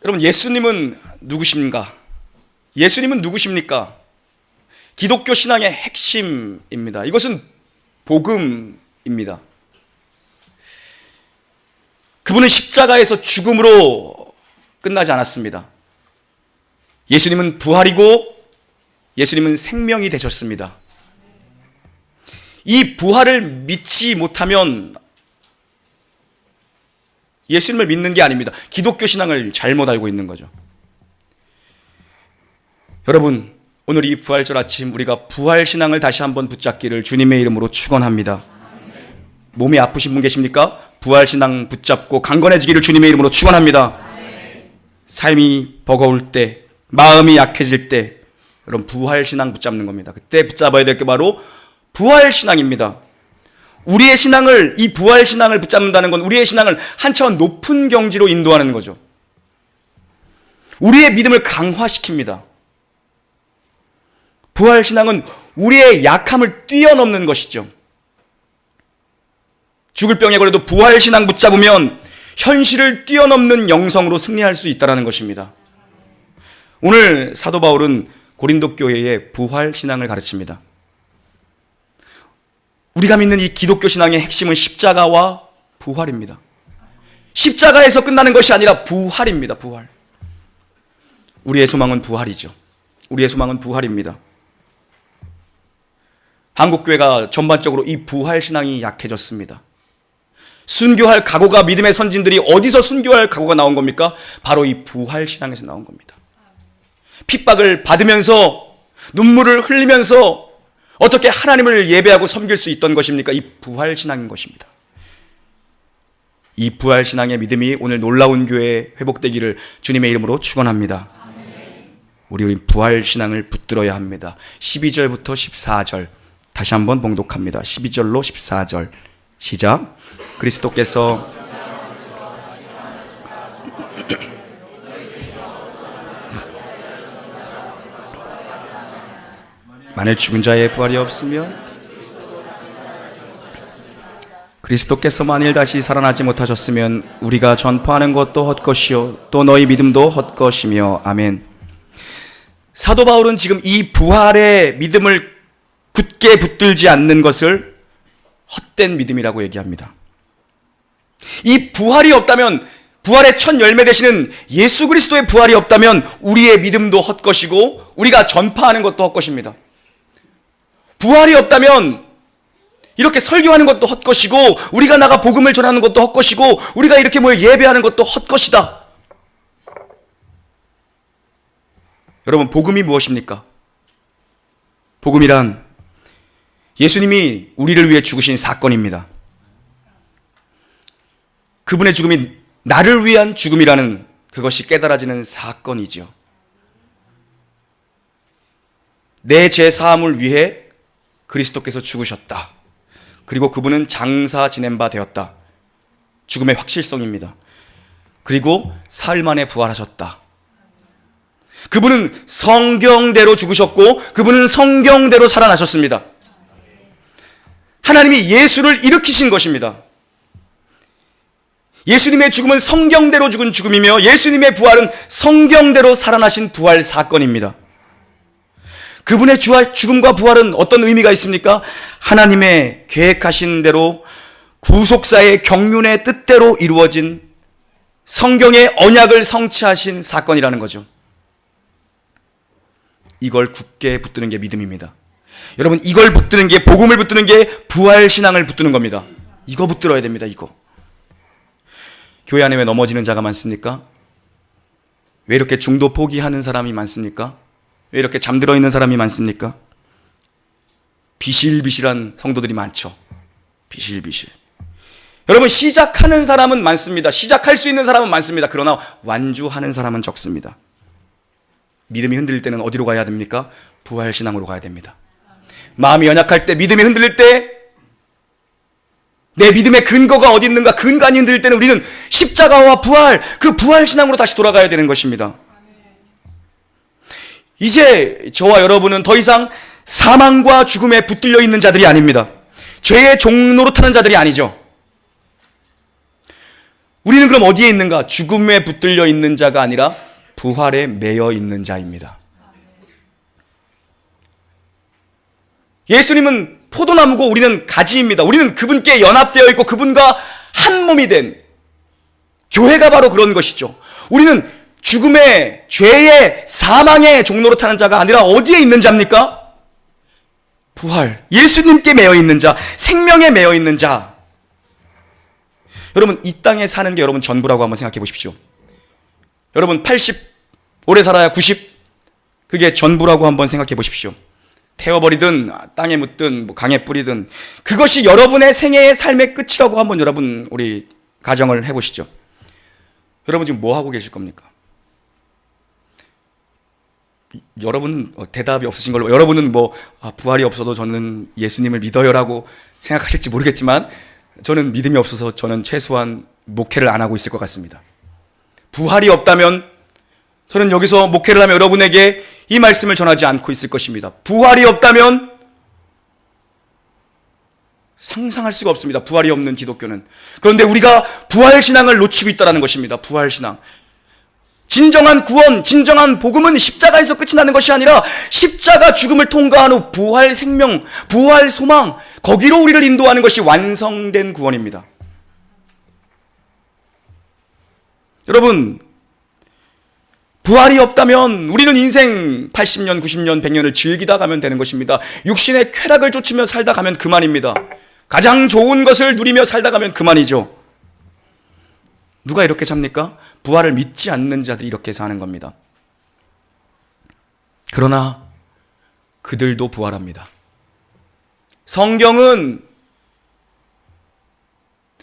여러분, 예수님은 누구십니까? 예수님은 누구십니까? 기독교 신앙의 핵심입니다. 이것은 복음입니다. 그분은 십자가에서 죽음으로 끝나지 않았습니다. 예수님은 부활이고 예수님은 생명이 되셨습니다. 이 부활을 믿지 못하면 예수님을 믿는 게 아닙니다. 기독교 신앙을 잘못 알고 있는 거죠. 여러분, 오늘 이 부활절 아침 우리가 부활 신앙을 다시 한번 붙잡기를 주님의 이름으로 축원합니다. 몸이 아프신 분 계십니까? 부활 신앙 붙잡고 강건해지기를 주님의 이름으로 축원합니다. 삶이 버거울 때, 마음이 약해질 때 여러분 부활 신앙 붙잡는 겁니다. 그때 붙잡아야 될 게 바로 부활 신앙입니다. 우리의 신앙을, 이 부활 신앙을 붙잡는다는 건 우리의 신앙을 한 차원 높은 경지로 인도하는 거죠. 우리의 믿음을 강화시킵니다. 부활 신앙은 우리의 약함을 뛰어넘는 것이죠. 죽을 병에 걸려도 부활 신앙 붙잡으면 현실을 뛰어넘는 영성으로 승리할 수 있다는 것입니다. 오늘 사도 바울은 고린도 교회에 부활 신앙을 가르칩니다. 우리가 믿는 이 기독교 신앙의 핵심은 십자가와 부활입니다. 십자가에서 끝나는 것이 아니라 부활입니다. 부활. 우리의 소망은 부활이죠. 우리의 소망은 부활입니다. 한국교회가 전반적으로 이 부활 신앙이 약해졌습니다. 순교할 각오가, 믿음의 선진들이 어디서 순교할 각오가 나온 겁니까? 바로 이 부활 신앙에서 나온 겁니다. 핍박을 받으면서 눈물을 흘리면서 어떻게 하나님을 예배하고 섬길 수 있던 것입니까? 이 부활 신앙인 것입니다. 이 부활 신앙의 믿음이 오늘 놀라운 교회에 회복되기를 주님의 이름으로 축원합니다. 우리 부활 신앙을 붙들어야 합니다. 12절부터 14절 다시 한번 봉독합니다. 12절로 14절 시작. 그리스도께서 만일 죽은 자의 부활이 없으면 그리스도께서 만일 다시 살아나지 못하셨으면 우리가 전파하는 것도 헛것이요 또 너희 믿음도 헛것이며. 아멘. 사도 바울은 지금 이 부활의 믿음을 굳게 붙들지 않는 것을 헛된 믿음이라고 얘기합니다. 이 부활이 없다면, 부활의 첫 열매 되시는 예수 그리스도의 부활이 없다면 우리의 믿음도 헛것이고 우리가 전파하는 것도 헛것입니다. 부활이 없다면 이렇게 설교하는 것도 헛것이고 우리가 나가 복음을 전하는 것도 헛것이고 우리가 이렇게 모여 예배하는 것도 헛것이다. 여러분, 복음이 무엇입니까? 복음이란 예수님이 우리를 위해 죽으신 사건입니다. 그분의 죽음이 나를 위한 죽음이라는 그것이 깨달아지는 사건이죠. 내 죄 사함을 위해 그리스도께서 죽으셨다. 그리고 그분은 장사 지낸 바 되었다. 죽음의 확실성입니다. 그리고 사흘 만에 부활하셨다. 그분은 성경대로 죽으셨고 그분은 성경대로 살아나셨습니다. 하나님이 예수를 일으키신 것입니다. 예수님의 죽음은 성경대로 죽은 죽음이며 예수님의 부활은 성경대로 살아나신 부활 사건입니다. 그분의 죽음과 부활은 어떤 의미가 있습니까? 하나님의 계획하신 대로 구속사의 경륜의 뜻대로 이루어진 성경의 언약을 성취하신 사건이라는 거죠. 이걸 굳게 붙드는 게 믿음입니다. 여러분, 이걸 붙드는 게, 복음을 붙드는 게 부활 신앙을 붙드는 겁니다. 이거 붙들어야 됩니다. 이거. 교회 안에 왜 넘어지는 자가 많습니까? 왜 이렇게 중도 포기하는 사람이 많습니까? 왜 이렇게 잠들어 있는 사람이 많습니까? 비실비실한 성도들이 많죠. 비실비실. 여러분, 시작하는 사람은 많습니다. 시작할 수 있는 사람은 많습니다. 그러나 완주하는 사람은 적습니다. 믿음이 흔들릴 때는 어디로 가야 됩니까? 부활신앙으로 가야 됩니다. 마음이 연약할 때, 믿음이 흔들릴 때, 내 믿음의 근거가 어디 있는가, 근간이 흔들릴 때는 우리는 십자가와 부활, 그 부활신앙으로 다시 돌아가야 되는 것입니다. 이제 저와 여러분은 더 이상 사망과 죽음에 붙들려 있는 자들이 아닙니다. 죄의 종로로 타는 자들이 아니죠. 우리는 그럼 어디에 있는가? 죽음에 붙들려 있는 자가 아니라 부활에 매여 있는 자입니다. 예수님은 포도나무고 우리는 가지입니다. 우리는 그분께 연합되어 있고 그분과 한 몸이 된 교회가 바로 그런 것이죠. 우리는 죽음의, 죄의, 사망의 종로로 타는 자가 아니라 어디에 있는 자입니까? 부활, 예수님께 매여 있는 자, 생명에 매여 있는 자. 여러분, 이 땅에 사는 게 여러분 전부라고 한번 생각해 보십시오. 여러분 80, 오래 살아야 90, 그게 전부라고 한번 생각해 보십시오. 태워버리든 땅에 묻든 강에 뿌리든 그것이 여러분의 생애의 삶의 끝이라고 한번 여러분 우리 가정을 해보시죠. 여러분 지금 뭐 하고 계실 겁니까? 여러분 대답이 없으신 걸로, 여러분은 부활이 없어도 저는 예수님을 믿어요라고 생각하실지 모르겠지만 저는 믿음이 없어서 저는 최소한 목회를 안 하고 있을 것 같습니다. 부활이 없다면 저는 여기서 목회를 하며 여러분에게 이 말씀을 전하지 않고 있을 것입니다. 부활이 없다면 상상할 수가 없습니다. 부활이 없는 기독교는. 그런데 우리가 부활신앙을 놓치고 있다는 것입니다. 부활신앙. 진정한 구원, 진정한 복음은 십자가에서 끝이 나는 것이 아니라 십자가 죽음을 통과한 후 부활 생명, 부활 소망, 거기로 우리를 인도하는 것이 완성된 구원입니다. 여러분, 부활이 없다면 우리는 인생 80년, 90년, 100년을 즐기다 가면 되는 것입니다. 육신의 쾌락을 쫓으며 살다 가면 그만입니다. 가장 좋은 것을 누리며 살다 가면 그만이죠. 누가 이렇게 삽니까? 부활을 믿지 않는 자들이 이렇게 사는 겁니다. 그러나 그들도 부활합니다. 성경은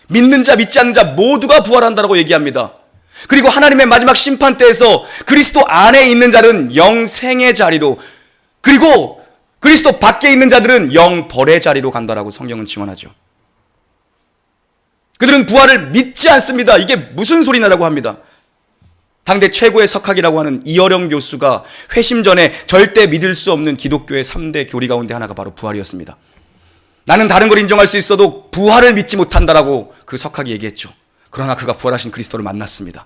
믿는 자, 믿지 않는 자 모두가 부활한다고 얘기합니다. 그리고 하나님의 마지막 심판 때에서 그리스도 안에 있는 자는 영생의 자리로, 그리고 그리스도 밖에 있는 자들은 영벌의 자리로 간다라고 성경은 증언하죠. 그들은 부활을 믿지 않습니다. 이게 무슨 소리나라고 합니다. 당대 최고의 석학이라고 하는 이어령 교수가 회심 전에 절대 믿을 수 없는 기독교의 3대 교리 가운데 하나가 바로 부활이었습니다. 나는 다른 걸 인정할 수 있어도 부활을 믿지 못한다라고 그 석학이 얘기했죠. 그러나 그가 부활하신 그리스도를 만났습니다.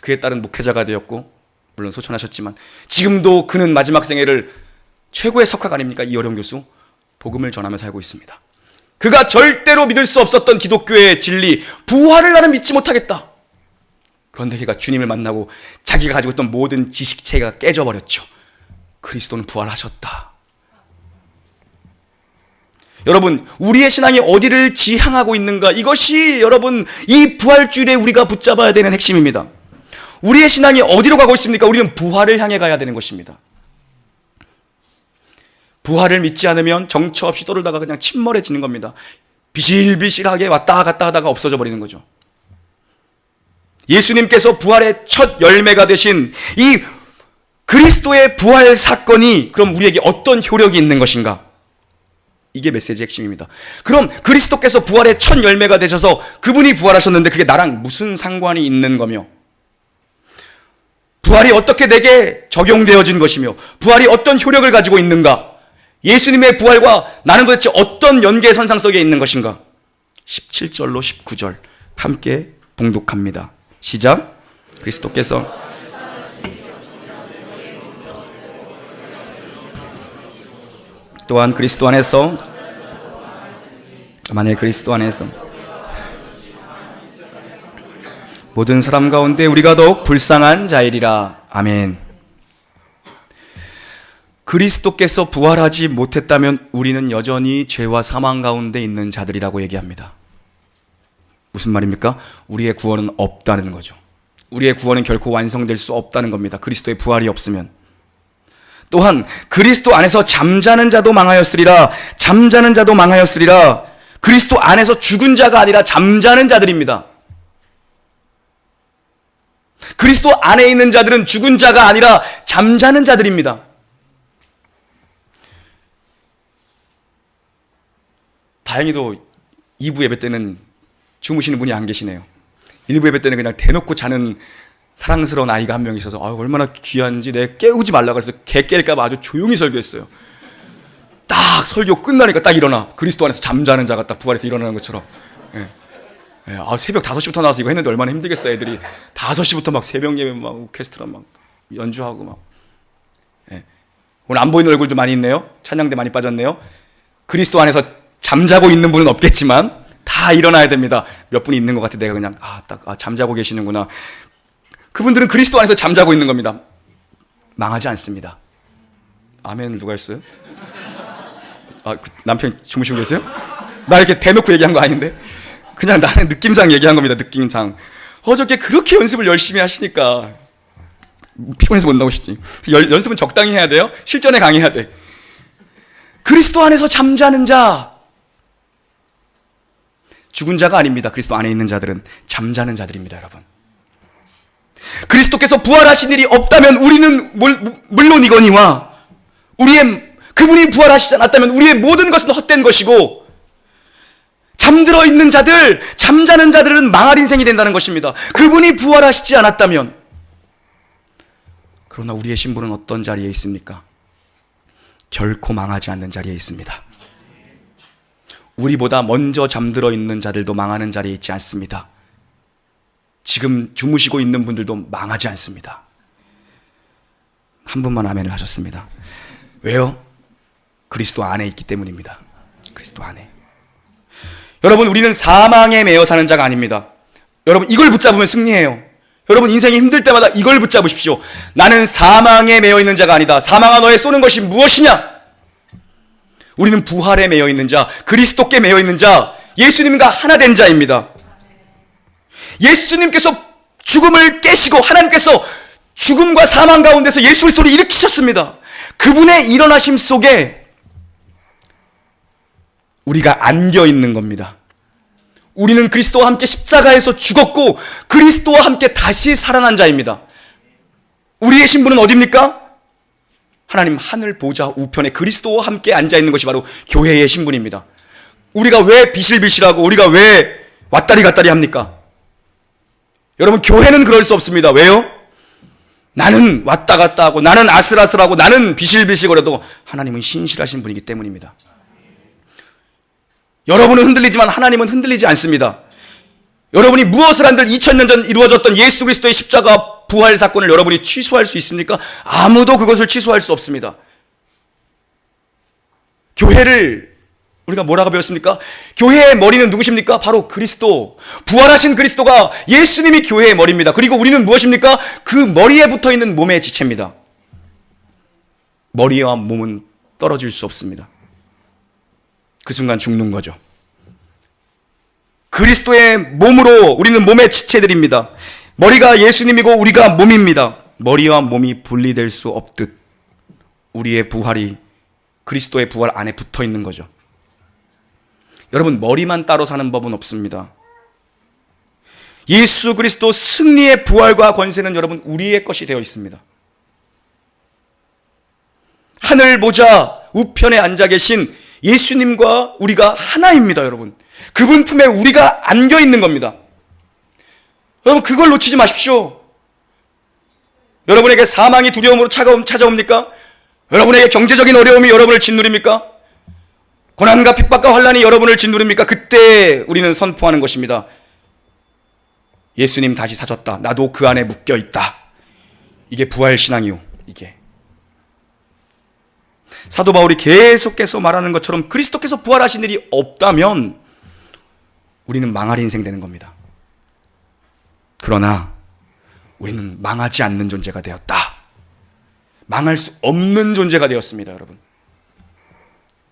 그에 따른 목회자가 되었고 물론 소천하셨지만 지금도 그는 마지막 생애를 최고의 석학 아닙니까? 이어령 교수. 복음을 전하며 살고 있습니다. 그가 절대로 믿을 수 없었던 기독교의 진리, 부활을 나는 믿지 못하겠다. 그런데 그가 주님을 만나고 자기가 가지고 있던 모든 지식체가 깨져버렸죠. 그리스도는 부활하셨다. 여러분, 우리의 신앙이 어디를 지향하고 있는가? 이것이 여러분 이 부활주일에 우리가 붙잡아야 되는 핵심입니다. 우리의 신앙이 어디로 가고 있습니까? 우리는 부활을 향해 가야 되는 것입니다. 부활을 믿지 않으면 정처 없이 떠돌다가 그냥 침몰해지는 겁니다. 비실비실하게 왔다 갔다 하다가 없어져 버리는 거죠. 예수님께서 부활의 첫 열매가 되신 이 그리스도의 부활 사건이 그럼 우리에게 어떤 효력이 있는 것인가? 이게 메시지의 핵심입니다. 그럼 그리스도께서 부활의 첫 열매가 되셔서 그분이 부활하셨는데 그게 나랑 무슨 상관이 있는 거며, 부활이 어떻게 내게 적용되어진 것이며, 부활이 어떤 효력을 가지고 있는가? 예수님의 부활과 나는 도대체 어떤 연계선상 속에 있는 것인가? 17절로 19절 함께 봉독합니다. 시작. 그리스도께서 또한 그리스도 안에서, 만일 그리스도 안에서 모든 사람 가운데 우리가 더욱 불쌍한 자이리라. 아멘. 그리스도께서 부활하지 못했다면 우리는 여전히 죄와 사망 가운데 있는 자들이라고 얘기합니다. 무슨 말입니까? 우리의 구원은 없다는 거죠. 우리의 구원은 결코 완성될 수 없다는 겁니다. 그리스도의 부활이 없으면. 또한 그리스도 안에서 잠자는 자도 망하였으리라. 잠자는 자도 망하였으리라. 그리스도 안에서 죽은 자가 아니라 잠자는 자들입니다. 그리스도 안에 있는 자들은 죽은 자가 아니라 잠자는 자들입니다. 다행히도 2부 예배 때는 주무시는 분이 안 계시네요. 1부 예배 때는 그냥 대놓고 자는 사랑스러운 아이가 한 명 있어서 얼마나 귀한지 내가 깨우지 말라 그래서 개 깰까 봐 아주 조용히 설교했어요. 딱 설교 끝나니까 딱 일어나. 그리스도 안에서 잠자는 자가 딱 부활해서 일어나는 것처럼. 예. 새벽 5시부터 나와서 이거 했는데 얼마나 힘들겠어. 애들이 5시부터 막 새벽 예배 막 오케스트라 막 연주하고 막. 오늘 안 보이는 얼굴도 많이 있네요. 찬양대 많이 빠졌네요. 그리스도 안에서 잠자고 있는 분은 없겠지만 다 일어나야 됩니다. 몇 분이 있는 것 같아. 내가 그냥 잠자고 계시는구나. 그분들은 그리스도 안에서 잠자고 있는 겁니다. 망하지 않습니다. 아멘을 누가 했어요? 남편 주무시고 계세요? 나 이렇게 대놓고 얘기한 거 아닌데? 그냥 나는 느낌상 얘기한 겁니다. 느낌상. 어저께 그렇게 연습을 열심히 하시니까 피곤해서 못 나오시지. 연습은 적당히 해야 돼요. 실전에 강해야 돼. 그리스도 안에서 잠자는 자, 죽은 자가 아닙니다. 그리스도 안에 있는 자들은 잠자는 자들입니다, 여러분. 그리스도께서 부활하신 일이 없다면 우리는 물론이거니와 그분이 부활하시지 않았다면 우리의 모든 것은 헛된 것이고, 잠들어 있는 자들, 잠자는 자들은 망할 인생이 된다는 것입니다. 그분이 부활하시지 않았다면. 그러나 우리의 신분은 어떤 자리에 있습니까? 결코 망하지 않는 자리에 있습니다. 우리보다 먼저 잠들어 있는 자들도 망하는 자리에 있지 않습니다. 지금 주무시고 있는 분들도 망하지 않습니다. 한 분만 아멘을 하셨습니다. 왜요? 그리스도 안에 있기 때문입니다. 그리스도 안에. 여러분, 우리는 사망에 매여 사는 자가 아닙니다. 여러분, 이걸 붙잡으면 승리해요. 여러분, 인생이 힘들 때마다 이걸 붙잡으십시오. 나는 사망에 매여 있는 자가 아니다. 사망아, 너의 쏘는 것이 무엇이냐? 우리는 부활에 매여 있는 자, 그리스도께 매여 있는 자, 예수님과 하나 된 자입니다. 예수님께서 죽음을 깨시고 하나님께서 죽음과 사망 가운데서 예수 그리스도를 일으키셨습니다. 그분의 일어나심 속에 우리가 안겨 있는 겁니다. 우리는 그리스도와 함께 십자가에서 죽었고 그리스도와 함께 다시 살아난 자입니다. 우리의 신분은 어디입니까? 하나님 하늘 보좌 우편에 그리스도와 함께 앉아있는 것이 바로 교회의 신분입니다. 우리가 왜 비실비실하고 우리가 왜 왔다리 갔다리 합니까? 여러분, 교회는 그럴 수 없습니다. 왜요? 나는 왔다 갔다 하고 나는 아슬아슬하고 나는 비실비실거려도 하나님은 신실하신 분이기 때문입니다. 여러분은 흔들리지만 하나님은 흔들리지 않습니다. 여러분이 무엇을 한들 2000년 전 이루어졌던 예수 그리스도의 십자가 부활 사건을 여러분이 취소할 수 있습니까? 아무도 그것을 취소할 수 없습니다. 교회를 우리가 뭐라고 배웠습니까? 교회의 머리는 누구십니까? 바로 그리스도. 부활하신 그리스도가 예수님이 교회의 머리입니다. 그리고 우리는 무엇입니까? 그 머리에 붙어있는 몸의 지체입니다. 머리와 몸은 떨어질 수 없습니다. 그 순간 죽는 거죠. 그리스도의 몸으로 우리는 몸의 지체들입니다. 머리가 예수님이고 우리가 몸입니다. 머리와 몸이 분리될 수 없듯 우리의 부활이 그리스도의 부활 안에 붙어 있는 거죠. 여러분, 머리만 따로 사는 법은 없습니다. 예수 그리스도 승리의 부활과 권세는 여러분 우리의 것이 되어 있습니다. 하늘 보좌 우편에 앉아 계신 예수님과 우리가 하나입니다, 여러분. 그분 품에 우리가 안겨 있는 겁니다. 여러분, 그걸 놓치지 마십시오. 여러분에게 사망이 두려움으로 찾아옵니까? 여러분에게 경제적인 어려움이 여러분을 짓누립니까? 고난과 핍박과 환난이 여러분을 짓누릅니까? 그때 우리는 선포하는 것입니다. 예수님 다시 사셨다. 나도 그 안에 묶여 있다. 이게 부활신앙이요. 이게 사도 바울이 계속해서 말하는 것처럼 그리스도께서 부활하신 일이 없다면 우리는 망할 인생 되는 겁니다. 그러나 우리는 망하지 않는 존재가 되었다. 망할 수 없는 존재가 되었습니다, 여러분.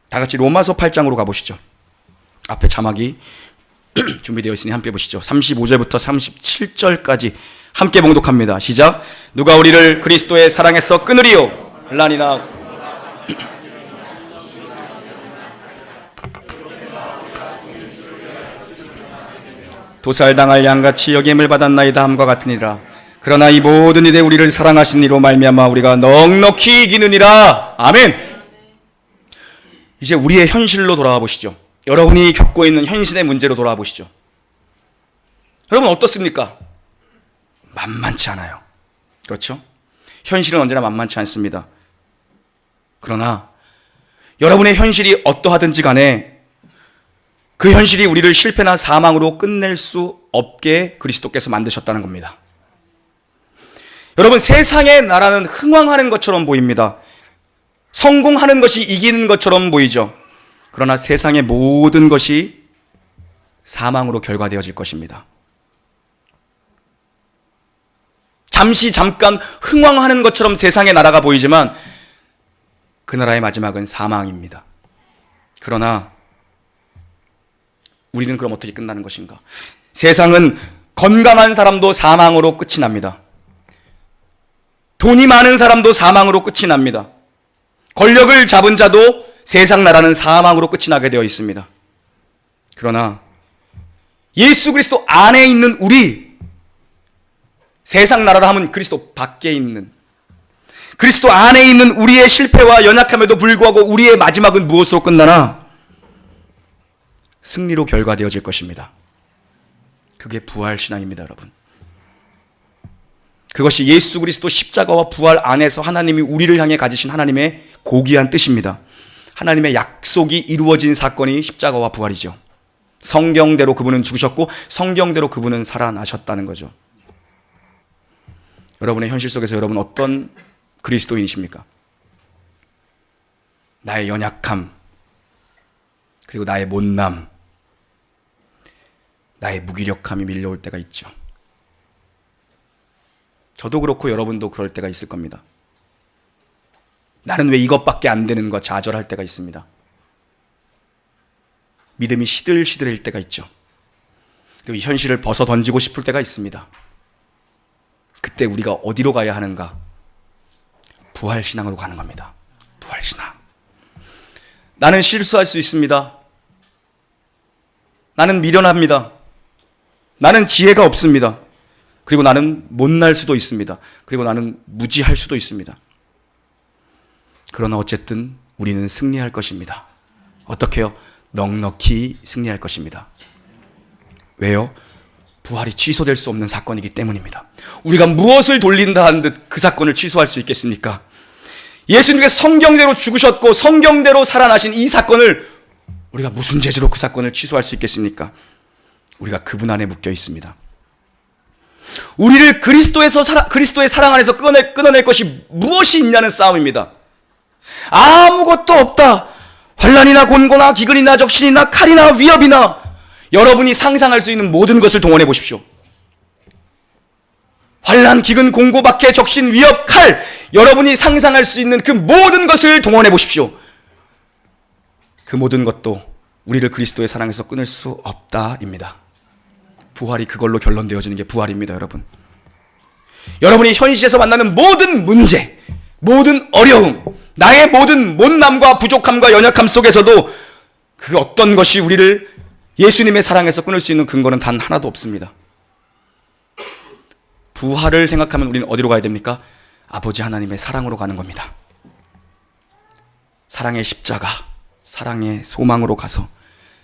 다 같이 로마서 8장으로 가보시죠. 앞에 자막이 준비되어 있으니 함께 보시죠. 35절부터 37절까지 함께 봉독합니다. 시작. 누가 우리를 그리스도의 사랑에서 끊으리요? 환난이나 도살당할 양같이 여김을 받았나이다 함과 같으니라. 그러나 이 모든 일에 우리를 사랑하신 이로 말미암아 우리가 넉넉히 이기느니라. 아멘. 이제 우리의 현실로 돌아와 보시죠. 여러분이 겪고 있는 현실의 문제로 돌아와 보시죠. 여러분 어떻습니까? 만만치 않아요. 그렇죠? 현실은 언제나 만만치 않습니다. 그러나 여러분의 현실이 어떠하든지 간에 그 현실이 우리를 실패나 사망으로 끝낼 수 없게 그리스도께서 만드셨다는 겁니다. 여러분, 세상의 나라는 흥왕하는 것처럼 보입니다. 성공하는 것이 이기는 것처럼 보이죠. 그러나 세상의 모든 것이 사망으로 결과되어질 것입니다. 잠깐 흥왕하는 것처럼 세상의 나라가 보이지만 그 나라의 마지막은 사망입니다. 그러나 우리는 그럼 어떻게 끝나는 것인가? 세상은 건강한 사람도 사망으로 끝이 납니다. 돈이 많은 사람도 사망으로 끝이 납니다. 권력을 잡은 자도 세상 나라는 사망으로 끝이 나게 되어 있습니다. 그러나 예수 그리스도 안에 있는 우리, 세상 나라라 하면 그리스도 밖에 있는, 그리스도 안에 있는 우리의 실패와 연약함에도 불구하고 우리의 마지막은 무엇으로 끝나나? 승리로 결과되어질 것입니다. 그게 부활신앙입니다, 여러분. 그것이 예수 그리스도 십자가와 부활 안에서 하나님이 우리를 향해 가지신 하나님의 고귀한 뜻입니다. 하나님의 약속이 이루어진 사건이 십자가와 부활이죠. 성경대로 그분은 죽으셨고 성경대로 그분은 살아나셨다는 거죠. 여러분의 현실 속에서 여러분 어떤 그리스도인이십니까? 나의 연약함, 그리고 나의 못남, 나의 무기력함이 밀려올 때가 있죠. 저도 그렇고 여러분도 그럴 때가 있을 겁니다. 나는 왜 이것밖에 안 되는가 좌절할 때가 있습니다. 믿음이 시들시들할 때가 있죠. 그리고 이 현실을 벗어 던지고 싶을 때가 있습니다. 그때 우리가 어디로 가야 하는가? 부활신앙으로 가는 겁니다. 부활신앙. 나는 실수할 수 있습니다. 나는 미련합니다. 나는 지혜가 없습니다. 그리고 나는 못날 수도 있습니다. 그리고 나는 무지할 수도 있습니다. 그러나 어쨌든 우리는 승리할 것입니다. 어떻게요? 넉넉히 승리할 것입니다. 왜요? 부활이 취소될 수 없는 사건이기 때문입니다. 우리가 무엇을 돌린다 한 듯 그 사건을 취소할 수 있겠습니까? 예수님께서 성경대로 죽으셨고 성경대로 살아나신 이 사건을 우리가 무슨 재주로 그 사건을 취소할 수 있겠습니까? 우리가 그분 안에 묶여 있습니다. 우리를 그리스도의 사랑 안에서 끊어낼 것이 무엇이 있냐는 싸움입니다. 아무것도 없다. 환난이나 곤고나 기근이나 적신이나 칼이나 위협이나 여러분이 상상할 수 있는 모든 것을 동원해 보십시오. 환난, 기근, 공고, 박해, 적신, 위협, 칼, 여러분이 상상할 수 있는 그 모든 것을 동원해 보십시오. 그 모든 것도 우리를 그리스도의 사랑에서 끊을 수 없다입니다. 부활이 그걸로 결론되어지는 게 부활입니다, 여러분. 여러분이 현실에서 만나는 모든 문제, 모든 어려움, 나의 모든 못남과 부족함과 연약함 속에서도 그 어떤 것이 우리를 예수님의 사랑에서 끊을 수 있는 근거는 단 하나도 없습니다. 부활을 생각하면 우리는 어디로 가야 됩니까? 아버지 하나님의 사랑으로 가는 겁니다. 사랑의 십자가, 사랑의 소망으로 가서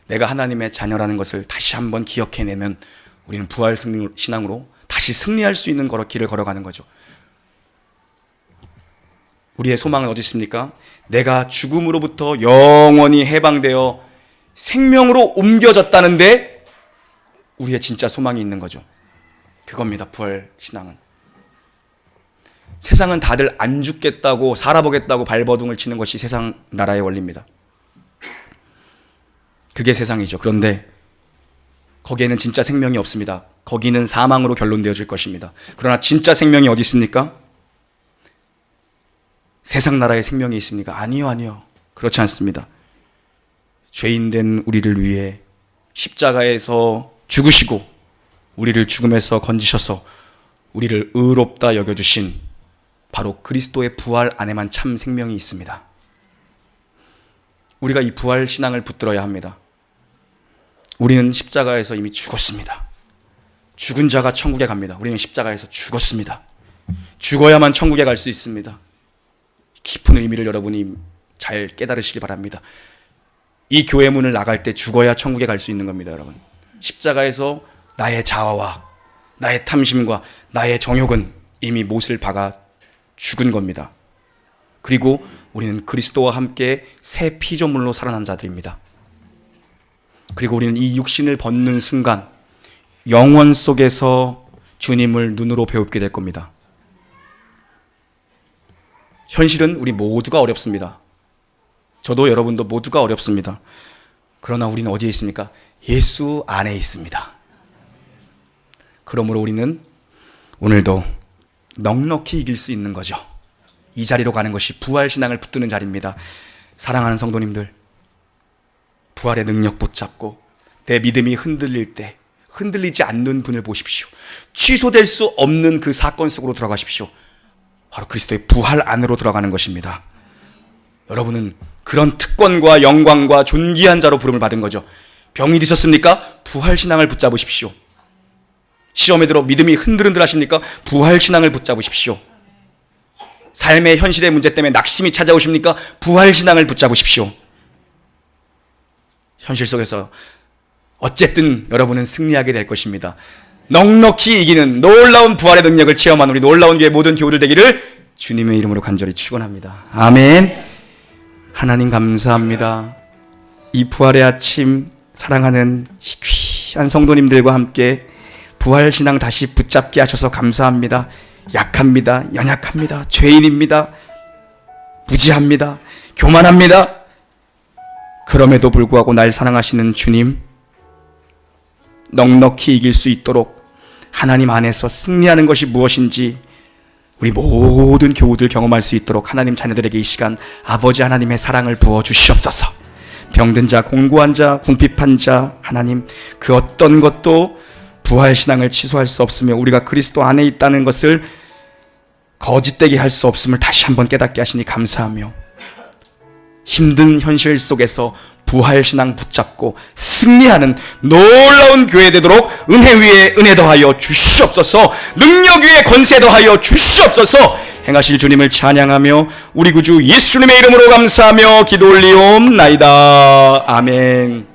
내가 하나님의 자녀라는 것을 다시 한번 기억해내면 우리는 부활 신앙으로 다시 승리할 수 있는 길을 걸어가는 거죠. 우리의 소망은 어디 있습니까? 내가 죽음으로부터 영원히 해방되어 생명으로 옮겨졌다는데 우리의 진짜 소망이 있는 거죠. 그겁니다, 부활 신앙은. 세상은 다들 안 죽겠다고 살아보겠다고 발버둥을 치는 것이 세상 나라의 원리입니다. 그게 세상이죠. 그런데 거기에는 진짜 생명이 없습니다. 거기는 사망으로 결론되어질 것입니다. 그러나 진짜 생명이 어디 있습니까? 세상 나라의 생명이 있습니까? 아니요. 그렇지 않습니다. 죄인된 우리를 위해 십자가에서 죽으시고 우리를 죽음에서 건지셔서 우리를 의롭다 여겨주신 바로 그리스도의 부활 안에만 참 생명이 있습니다. 우리가 이 부활 신앙을 붙들어야 합니다. 우리는 십자가에서 이미 죽었습니다. 죽은 자가 천국에 갑니다. 우리는 십자가에서 죽었습니다. 죽어야만 천국에 갈 수 있습니다. 깊은 의미를 여러분이 잘 깨달으시기 바랍니다. 이 교회 문을 나갈 때 죽어야 천국에 갈 수 있는 겁니다, 여러분. 십자가에서 나의 자아와 나의 탐심과 나의 정욕은 이미 못을 박아 죽은 겁니다. 그리고 우리는 그리스도와 함께 새 피조물로 살아난 자들입니다. 그리고 우리는 이 육신을 벗는 순간 영원 속에서 주님을 눈으로 배웁게 될 겁니다. 현실은 우리 모두가 어렵습니다. 저도 여러분도 모두가 어렵습니다. 그러나 우리는 어디에 있습니까? 예수 안에 있습니다. 그러므로 우리는 오늘도 넉넉히 이길 수 있는 거죠. 이 자리로 가는 것이 부활신앙을 붙드는 자리입니다. 사랑하는 성도님들, 부활의 능력 붙잡고 내 믿음이 흔들릴 때 흔들리지 않는 분을 보십시오. 취소될 수 없는 그 사건 속으로 들어가십시오. 바로 그리스도의 부활 안으로 들어가는 것입니다. 여러분은 그런 특권과 영광과 존귀한 자로 부름을 받은 거죠. 병이 드셨습니까? 부활신앙을 붙잡으십시오. 시험에 들어 믿음이 흔들흔들 하십니까? 부활신앙을 붙잡으십시오. 삶의 현실의 문제 때문에 낙심이 찾아오십니까? 부활신앙을 붙잡으십시오. 현실 속에서 어쨌든 여러분은 승리하게 될 것입니다. 넉넉히 이기는 놀라운 부활의 능력을 체험한 우리 놀라운 교회 모든 교우들 되기를 주님의 이름으로 간절히 축원합니다. 아멘. 하나님 감사합니다. 이 부활의 아침 사랑하는 귀한 성도님들과 함께 부활신앙 다시 붙잡게 하셔서 감사합니다. 약합니다. 연약합니다. 죄인입니다. 무지합니다. 교만합니다. 그럼에도 불구하고 날 사랑하시는 주님, 넉넉히 이길 수 있도록 하나님 안에서 승리하는 것이 무엇인지 우리 모든 교우들 경험할 수 있도록 하나님 자녀들에게 이 시간 아버지 하나님의 사랑을 부어주시옵소서. 병든 자, 공고한 자, 궁핍한 자, 하나님 그 어떤 것도 부활신앙을 취소할 수 없으며 우리가 그리스도 안에 있다는 것을 거짓되게 할 수 없음을 다시 한번 깨닫게 하시니 감사하며 힘든 현실 속에서 부활신앙 붙잡고 승리하는 놀라운 교회 되도록 은혜 위에 은혜 더하여 주시옵소서. 능력 위에 권세 더하여 주시옵소서. 행하실 주님을 찬양하며 우리 구주 예수님의 이름으로 감사하며 기도 올리옵나이다. 아멘.